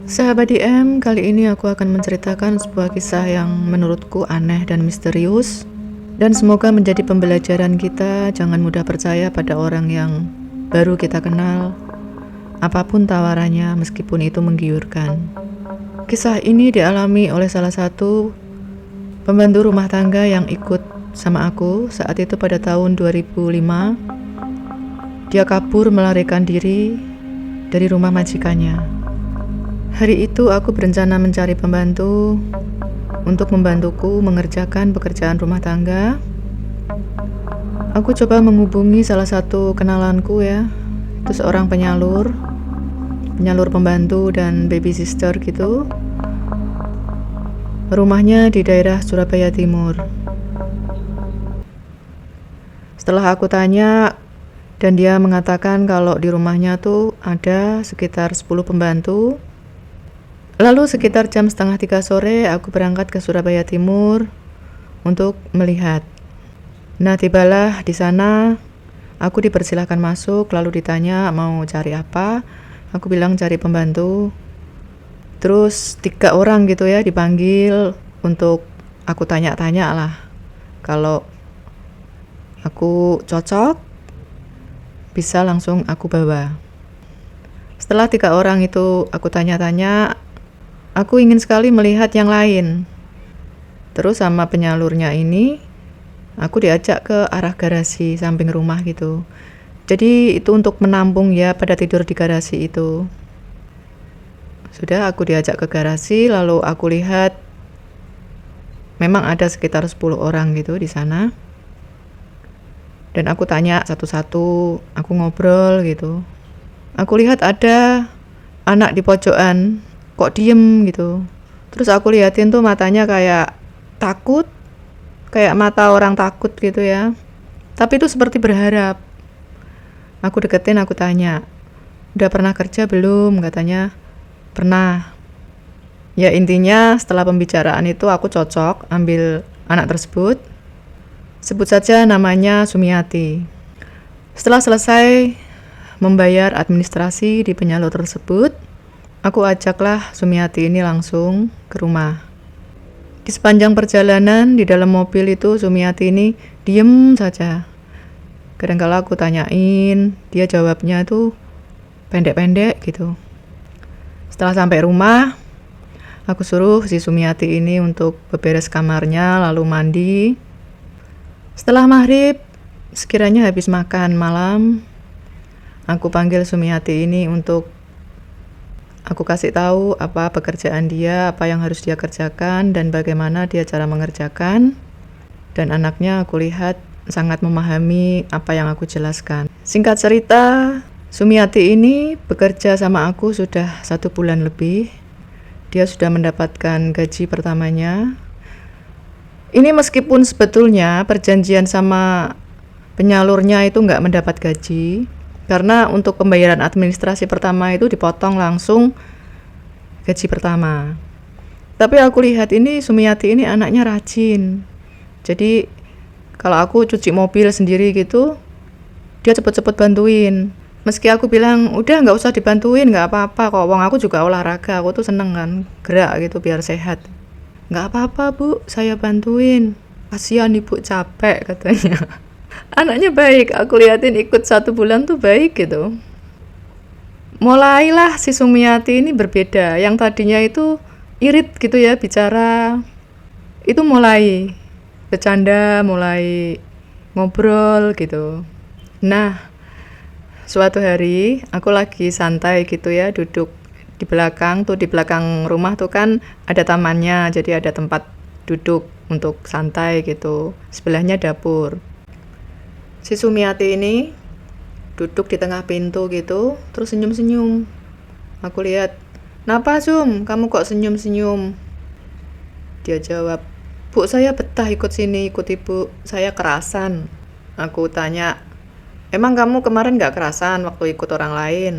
Sahabat DM, kali ini aku akan menceritakan sebuah kisah yang menurutku aneh dan misterius, dan semoga menjadi pembelajaran kita. Jangan mudah percaya pada orang yang baru kita kenal, apapun tawarannya meskipun itu menggiurkan. Kisah ini dialami oleh salah satu pembantu rumah tangga yang ikut sama aku saat itu pada tahun 2005. Dia kabur melarikan diri dari rumah majikannya. Hari itu aku berencana mencari pembantu untuk membantuku mengerjakan pekerjaan rumah tangga. Aku coba menghubungi salah satu kenalanku ya. Itu seorang penyalur pembantu dan baby sister gitu. Rumahnya di daerah Surabaya Timur. Setelah aku tanya dan dia mengatakan kalau di rumahnya tuh ada sekitar 10 pembantu. Lalu sekitar jam 2:30 sore aku berangkat ke Surabaya Timur untuk melihat. Nah, tibalah di sana, aku dipersilahkan masuk, lalu ditanya mau cari apa. Aku bilang cari pembantu. Terus 3 orang gitu ya dipanggil untuk aku tanya-tanya lah. Kalau aku cocok, bisa langsung aku bawa. Setelah 3 orang itu aku tanya-tanya, aku ingin sekali melihat yang lain. Terus sama penyalurnya ini, aku diajak ke arah garasi samping rumah gitu. Jadi itu untuk menampung ya pada tidur di garasi itu. Sudah aku diajak ke garasi, lalu aku lihat memang ada sekitar 10 orang gitu di sana. Dan aku tanya satu-satu, aku ngobrol gitu. Aku lihat ada anak di pojokan, kok diem gitu. Terus aku liatin tuh matanya kayak takut, kayak mata orang takut gitu ya. Tapi itu seperti berharap. Aku deketin, aku tanya, udah pernah kerja belum? Katanya pernah. Ya intinya setelah pembicaraan itu aku cocok ambil anak tersebut. Sebut saja namanya Sumiati. Setelah selesai membayar administrasi di penyalur tersebut, aku ajaklah Sumiati ini langsung ke rumah. Di sepanjang perjalanan di dalam mobil itu Sumiati ini diem saja. Kadang-kala aku tanyain, dia jawabnya tuh pendek-pendek gitu. Setelah sampai rumah, aku suruh si Sumiati ini untuk beberes kamarnya lalu mandi. Setelah maghrib, sekiranya habis makan malam, aku panggil Sumiati ini untuk aku kasih tahu apa pekerjaan dia, apa yang harus dia kerjakan, dan bagaimana dia cara mengerjakan. Dan anaknya aku lihat sangat memahami apa yang aku jelaskan. Singkat cerita, Sumiati ini bekerja sama aku sudah 1 bulan lebih. Dia sudah mendapatkan gaji pertamanya. Ini meskipun sebetulnya perjanjian sama penyalurnya itu nggak mendapat gaji. Karena untuk pembayaran administrasi pertama itu dipotong langsung gaji pertama. Tapi aku lihat ini Sumiati ini anaknya rajin. Jadi kalau aku cuci mobil sendiri gitu, dia cepet-cepet bantuin. Meski aku bilang udah nggak usah dibantuin, nggak apa-apa kok. Wong aku juga olahraga, aku tuh seneng kan gerak gitu biar sehat. Nggak apa-apa bu, saya bantuin. Kasihan ibu capek katanya. Anaknya baik, aku liatin ikut 1 bulan tuh baik gitu. Mulailah si Sumiati ini berbeda. Yang tadinya itu irit gitu ya bicara. Itu mulai bercanda, mulai ngobrol gitu. Nah, suatu hari aku lagi santai gitu ya, duduk di belakang tuh, di belakang rumah tuh kan ada tamannya, jadi ada tempat duduk untuk santai gitu. Sebelahnya dapur. Si Sumiati ini duduk di tengah pintu gitu, terus senyum-senyum. Aku lihat, "Napa Sum, kamu kok senyum-senyum?" Dia jawab, "Bu, saya betah ikut sini, ikut ibu, saya kerasan." Aku tanya, "Emang kamu kemarin gak kerasan waktu ikut orang lain?"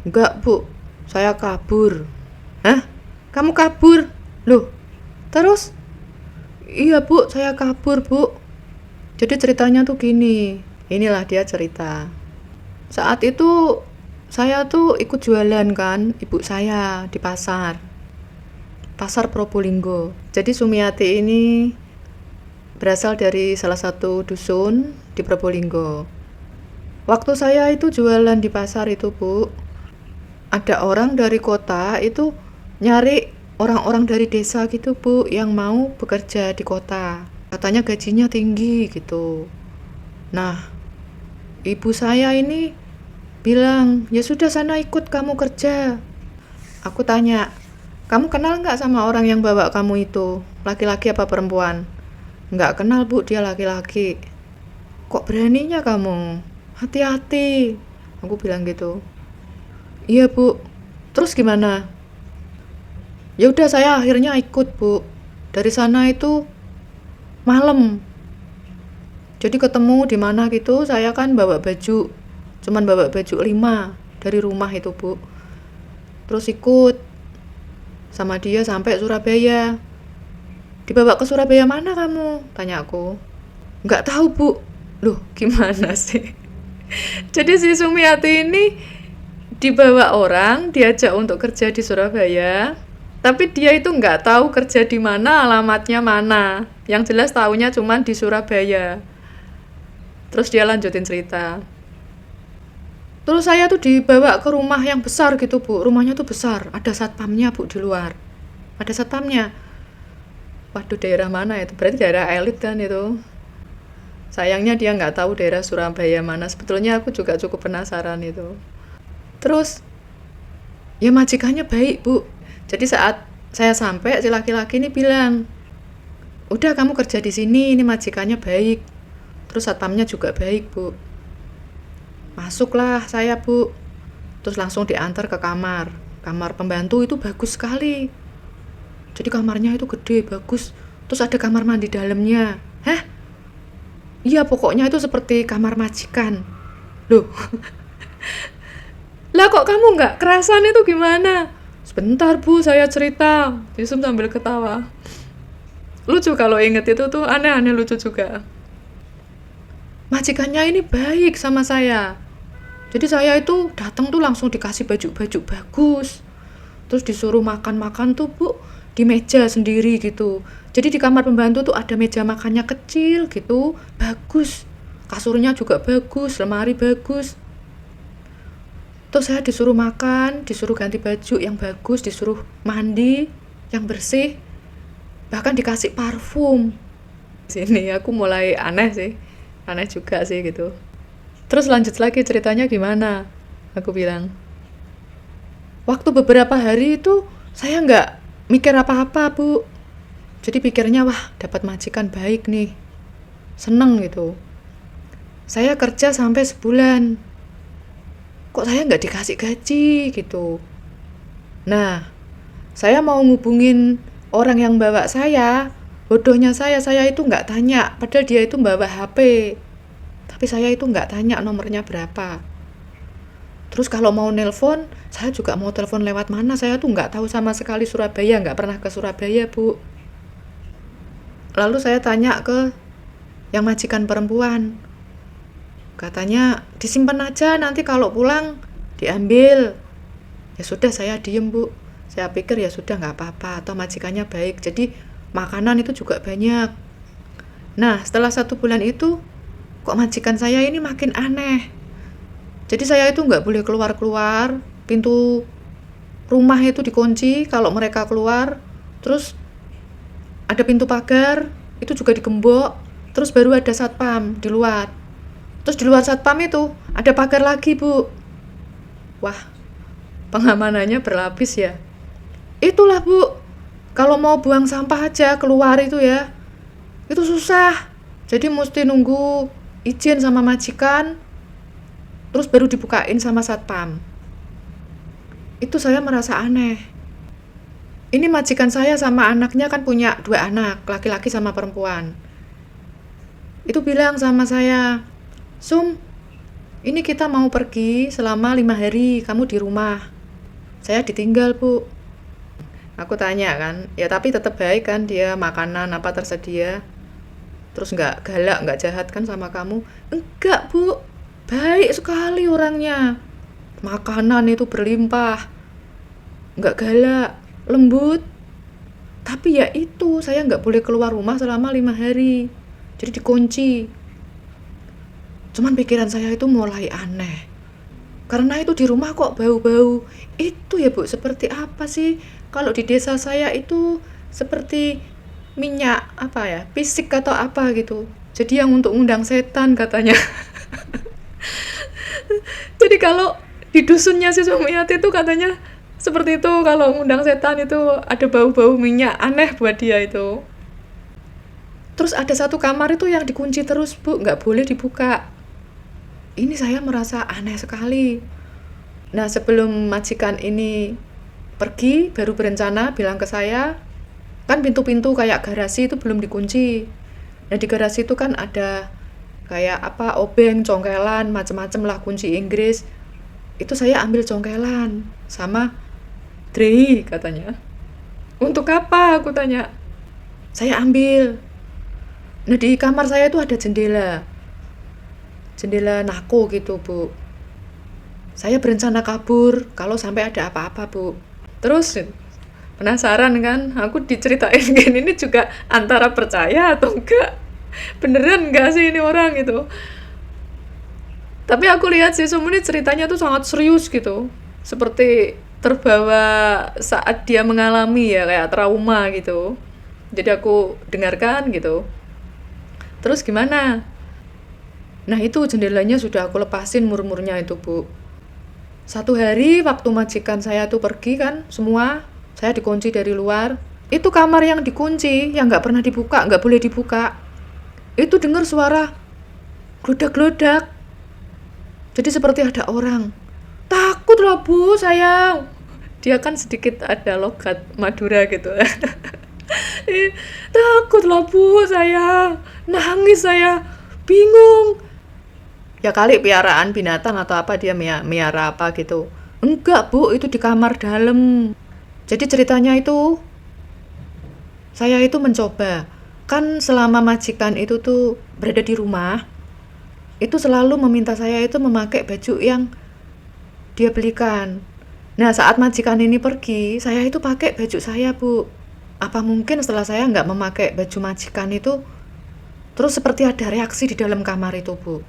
"Enggak bu, saya kabur." "Hah? Kamu kabur? Loh, terus?" "Iya bu, saya kabur bu." Jadi ceritanya tuh gini, inilah dia cerita. Saat itu Saya tuh ikut jualan kan, ibu saya di pasar Probolinggo. Jadi Sumiati ini berasal dari salah satu dusun di Probolinggo. Waktu saya itu jualan di pasar itu, Bu, ada orang dari kota itu nyari orang-orang dari desa gitu, Bu, yang mau bekerja di kota. Katanya gajinya tinggi gitu. Nah, ibu saya ini bilang, ya sudah sana ikut kamu kerja. Aku tanya, kamu kenal nggak sama orang yang bawa kamu itu? Laki-laki apa perempuan? Nggak kenal, Bu, dia laki-laki. Kok beraninya kamu? Hati-hati. Aku bilang gitu. Iya, Bu. Terus gimana? Ya udah saya akhirnya ikut, Bu. Dari sana itu malam. Jadi ketemu di mana gitu, saya kan bawa baju. Cuman bawa baju 5 dari rumah itu, Bu. Terus ikut sama dia sampai Surabaya. Dibawa ke Surabaya mana kamu? Tanya aku. Nggak tahu, Bu. Loh, gimana sih? Jadi si Sumiati ini dibawa orang, diajak untuk kerja di Surabaya. Tapi dia itu nggak tahu kerja di mana, alamatnya mana. Yang jelas taunya cuman di Surabaya. Terus dia lanjutin cerita. Terus saya tuh dibawa ke rumah yang besar gitu, Bu. Rumahnya tuh besar, ada satpamnya, Bu, di luar. Ada satpamnya. Waduh, daerah mana itu? Berarti daerah elit kan itu. Sayangnya dia nggak tahu daerah Surabaya mana. Sebetulnya aku juga cukup penasaran itu. Terus, ya majikannya baik, Bu. Jadi saat saya sampai, si laki-laki ini bilang, udah kamu kerja di sini, ini majikannya baik. Terus satpamnya juga baik, Bu. Masuklah saya, Bu. Terus langsung diantar ke kamar. Kamar pembantu itu bagus sekali. Jadi kamarnya itu gede, bagus. Terus ada kamar mandi dalamnya. Hah? Iya, pokoknya itu seperti kamar majikan. Loh. Lah kok kamu nggak kerasan itu gimana? Sebentar, Bu, saya cerita. Yusuf sambil ketawa. Lucu kalau inget itu tuh, aneh-aneh lucu juga. Majikannya ini baik sama saya. Jadi saya itu datang tuh langsung dikasih baju-baju bagus. Terus disuruh makan-makan tuh, Bu, di meja sendiri gitu. Jadi di kamar pembantu tuh ada meja makannya kecil gitu, bagus. Kasurnya juga bagus, lemari bagus. Terus saya disuruh makan, disuruh ganti baju yang bagus, disuruh mandi yang bersih. Bahkan dikasih parfum. Sini aku mulai aneh sih. Aneh juga sih gitu. Terus lanjut lagi ceritanya gimana? Aku bilang, waktu beberapa hari itu saya nggak mikir apa-apa, Bu. Jadi pikirnya, wah dapat majikan baik nih. Seneng gitu. Saya kerja sampai sebulan. Kok saya nggak dikasih gaji gitu. Nah, saya mau ngubungin orang yang bawa saya. Bodohnya saya itu nggak tanya. Padahal dia itu bawa HP. Tapi saya itu nggak tanya nomornya berapa. Terus kalau mau nelpon, saya juga mau telepon lewat mana. Saya tuh nggak tahu sama sekali Surabaya, nggak pernah ke Surabaya, Bu. Lalu saya tanya ke yang majikan perempuan. Katanya disimpan aja, nanti kalau pulang diambil. Ya sudah, saya diem, Bu. Saya pikir ya sudah nggak apa-apa, atau majikannya baik. Jadi makanan itu juga banyak. Nah, setelah 1 bulan itu, kok majikan saya ini makin aneh. Jadi saya itu nggak boleh keluar-keluar, pintu rumah itu dikunci kalau mereka keluar. Terus ada pintu pagar, itu juga digembok. Terus baru ada satpam di luar. Terus di luar satpam itu ada pagar lagi, Bu. Wah, pengamanannya berlapis ya. Itulah, Bu. Kalau mau buang sampah aja keluar itu ya, itu susah. Jadi mesti nunggu izin sama majikan, terus baru dibukain sama satpam. Itu saya merasa aneh. Ini majikan saya sama anaknya kan punya 2 anak, laki-laki sama perempuan. Itu bilang sama saya, Sum, ini kita mau pergi selama 5 hari, kamu di rumah. Saya ditinggal, Bu. Aku tanya kan, ya tapi tetap baik kan dia, makanan apa tersedia. Terus nggak galak, nggak jahat kan sama kamu? Enggak, Bu. Baik sekali orangnya. makanan itu berlimpah, nggak galak, lembut. Tapi ya itu, saya nggak boleh keluar rumah selama 5 hari. Jadi dikunci. Cuman pikiran saya itu mulai aneh. Karena itu di rumah kok bau-bau. Itu ya Bu, seperti apa sih? Kalau di desa saya itu seperti minyak apa ya? Pisik atau apa gitu. Jadi yang untuk ngundang setan katanya. Jadi kalau di dusunnya si Sumiati itu katanya seperti itu, kalau ngundang setan itu ada bau-bau minyak, aneh buat dia itu. Terus ada satu kamar itu yang dikunci terus Bu, nggak boleh dibuka. Ini saya merasa aneh sekali. Nah sebelum majikan ini pergi, baru berencana bilang ke saya, kan pintu-pintu kayak garasi itu belum dikunci. Nah di garasi itu kan ada kayak apa, obeng, congkelan, macem-macem lah, kunci Inggris. Itu saya ambil congkelan sama Drei katanya. Untuk apa? Aku tanya. Saya ambil. Nah di kamar saya itu ada jendela. Jendela nako gitu Bu. Saya berencana kabur kalau sampai ada apa-apa Bu. Terus penasaran kan, aku diceritain gini ini juga antara percaya atau enggak. Beneran enggak sih ini orang gitu. Tapi aku lihat si Sum ini ceritanya tuh sangat serius gitu. Seperti terbawa saat dia mengalami ya, kayak trauma gitu. Jadi aku dengarkan gitu. Terus gimana? Nah itu jendelanya sudah aku lepasin mur-murnya itu Bu. Satu hari waktu majikan saya tuh pergi kan, semua saya dikunci dari luar. Itu kamar yang dikunci, yang gak pernah dibuka, gak boleh dibuka. Itu dengar suara gludak-gludak. Jadi seperti ada orang. Takut lah Bu, sayang. Dia kan sedikit ada logat Madura gitu. Takut lah Bu, sayang. Nangis saya. Bingung. Ya kali piaraan binatang atau apa, dia miara apa gitu. Enggak Bu, itu di kamar dalam. Jadi ceritanya itu, saya itu mencoba. Kan selama majikan itu tuh berada di rumah, itu selalu meminta saya itu memakai baju yang dia belikan. Nah saat majikan ini pergi, saya itu pakai baju saya Bu. Apa mungkin setelah saya nggak memakai baju majikan itu, terus seperti ada reaksi di dalam kamar itu Bu.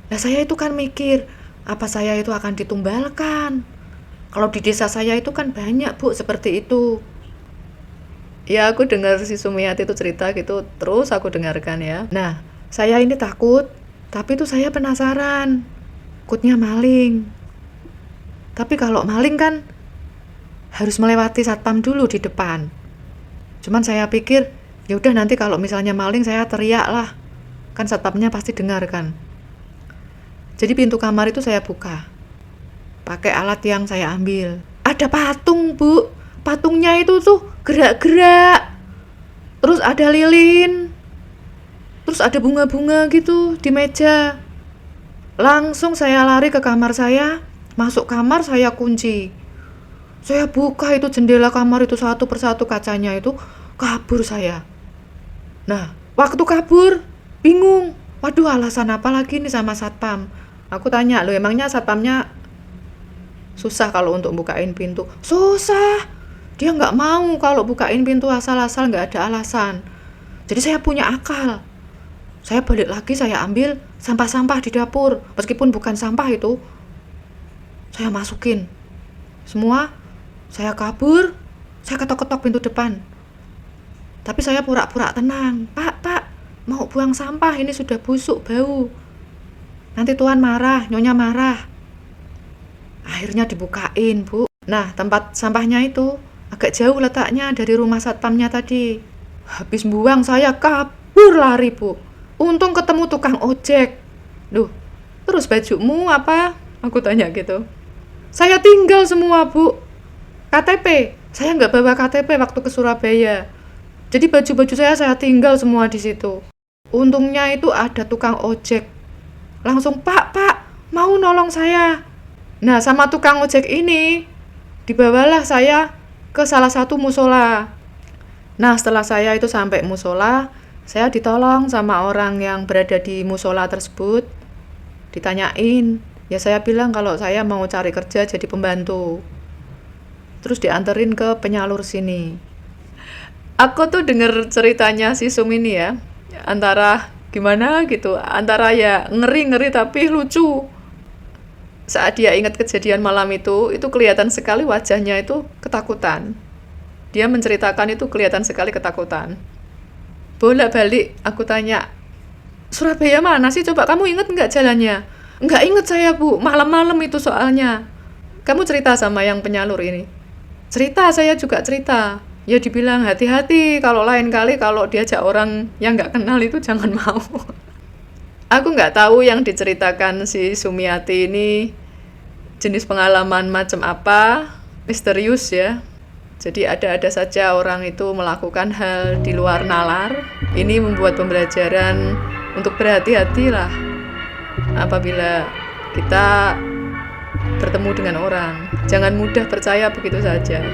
Nah saya itu kan mikir, apa saya itu akan ditumbalkan? Kalau di desa saya itu kan banyak Bu seperti itu. Ya aku dengar si Sumiati itu cerita gitu, terus aku dengarkan ya. Nah saya ini takut, tapi itu saya penasaran. Takutnya maling. Tapi kalau maling kan harus melewati satpam dulu di depan. Cuman saya pikir, ya udah nanti kalau misalnya maling saya teriak lah. Kan satpamnya pasti dengar kan. Jadi pintu kamar itu saya buka. Pakai alat yang saya ambil. Ada patung, Bu. Patungnya itu tuh gerak-gerak. Terus ada lilin. Terus ada bunga-bunga gitu di meja. Langsung saya lari ke kamar saya. Masuk kamar saya kunci. Saya buka itu jendela kamar itu satu persatu kacanya itu. Kabur saya. Nah, waktu kabur bingung. Waduh, alasan apa lagi nih sama satpam? Aku tanya, loh emangnya satpamnya susah kalau untuk bukain pintu? Susah. Dia nggak mau kalau bukain pintu asal-asal, nggak ada alasan. Jadi saya punya akal. Saya balik lagi, saya ambil sampah-sampah di dapur. Meskipun bukan sampah itu, saya masukin. Semua, saya kabur, saya ketok-ketok pintu depan. Tapi saya pura-pura tenang. Pak, mau buang sampah, ini sudah busuk, bau. Nanti Tuan marah, Nyonya marah. Akhirnya dibukain, Bu. Nah, tempat sampahnya itu agak jauh letaknya dari rumah satpamnya tadi. Habis buang saya kabur lari, Bu. Untung ketemu tukang ojek. Duh, terus bajumu apa? Aku tanya gitu. Saya tinggal semua, Bu. KTP, saya nggak bawa KTP waktu ke Surabaya. Jadi baju-baju saya tinggal semua di situ. Untungnya itu ada tukang ojek. Langsung, Pak, mau nolong saya. Nah, sama tukang ojek ini, dibawalah saya ke salah satu musola. Nah, setelah saya itu sampai musola, saya ditolong sama orang yang berada di musola tersebut. Ditanyain, Ya saya bilang kalau saya mau cari kerja jadi pembantu. Terus dianterin ke penyalur sini. Aku tuh denger ceritanya si Sum ini ya, antara gimana gitu, antara ya ngeri-ngeri tapi lucu. Saat dia ingat kejadian malam itu kelihatan sekali wajahnya itu ketakutan. Dia menceritakan itu kelihatan sekali ketakutan. Bolak-balik aku tanya, Surabaya mana sih? Coba kamu inget nggak jalannya? Nggak inget saya bu, malam-malam itu soalnya. Kamu cerita sama yang penyalur ini. Cerita, saya juga cerita. Ya dibilang hati-hati kalau lain kali kalau diajak orang yang nggak kenal itu jangan mau. Aku nggak tahu yang diceritakan si Sumiati ini jenis pengalaman macam apa, misterius ya. Jadi ada-ada saja orang itu melakukan hal di luar nalar. Ini membuat pembelajaran untuk berhati-hatilah apabila kita bertemu dengan orang. Jangan mudah percaya begitu saja.